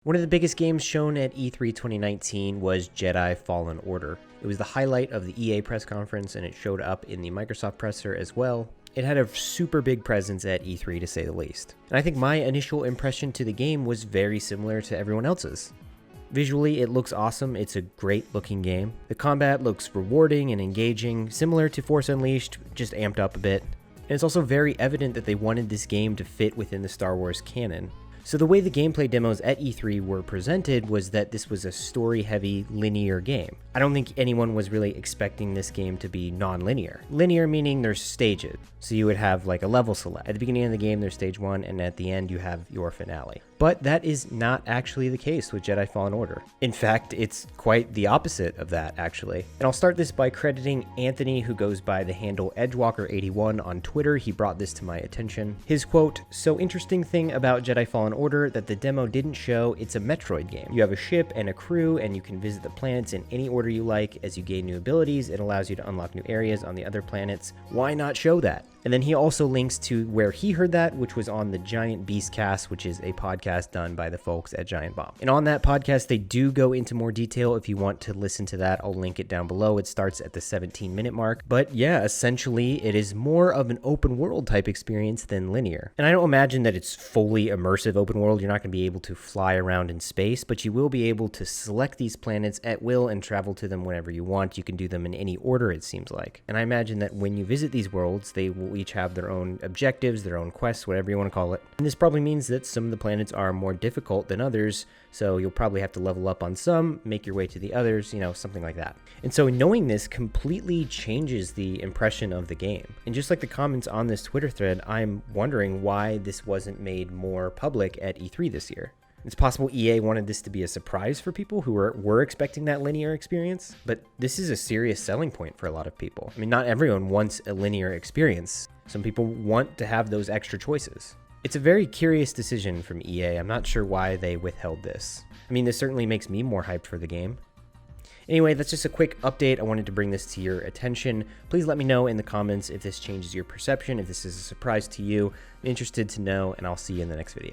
One of the biggest games shown at E3 2019 was Jedi Fallen Order. It was the highlight of the EA press conference, and it showed up in the Microsoft presser as well. It had a super big presence at E3 to say the least. And I think my initial impression to the game was very similar to everyone else's. Visually, it looks awesome. It's a great looking game. The combat looks rewarding and engaging, similar to Force Unleashed, just amped up a bit. And it's also very evident that they wanted this game to fit within the Star Wars canon. So the way the gameplay demos at E3 were presented was that this was a story-heavy, linear game. I don't think anyone was really expecting this game to be non-linear. Linear meaning there's stages. So you would have like a level select. At the beginning of the game, there's stage 1, and at the end, you have your finale. But that is not actually the case with Jedi Fallen Order. In fact, it's quite the opposite of that, actually. And I'll start this by crediting Anthony, who goes by the handle Edgewalker81 on Twitter. He brought this to my attention. His quote, "So interesting thing about Jedi Fallen Order that the demo didn't show, it's a Metroid game. You have a ship and a crew, and you can visit the planets in any order you like. As you gain new abilities, it allows you to unlock new areas on the other planets. Why not show that?" And then he also links to where he heard that, which was on the Giant Beast Cast, which is a podcast done by the folks at Giant Bomb. And on that podcast, they do go into more detail. If you want to listen to that, I'll link it down below. It starts at the 17-minute mark. But yeah, essentially, it is more of an open world type experience than linear. And I don't imagine that it's fully immersive open world. You're not going to be able to fly around in space, but you will be able to select these planets at will and travel to them whenever you want. You can do them in any order, it seems like. And I imagine that when you visit these worlds, they will each have their own objectives, their own quests, whatever you want to call it. And this probably means that some of the planets are more difficult than others, so you'll probably have to level up on some, make your way to the others, something like that. And so knowing this completely changes the impression of the game. And just like the comments on this Twitter thread, I'm wondering why this wasn't made more public at E3 this year. It's possible EA wanted this to be a surprise for people who were expecting that linear experience, but this is a serious selling point for a lot of people. I mean, not everyone wants a linear experience. Some people want to have those extra choices. It's a very curious decision from EA. I'm not sure why they withheld this. I mean, this certainly makes me more hyped for the game. Anyway, that's just a quick update. I wanted to bring this to your attention. Please let me know in the comments if this changes your perception, if this is a surprise to you. I'm interested to know, and I'll see you in the next video.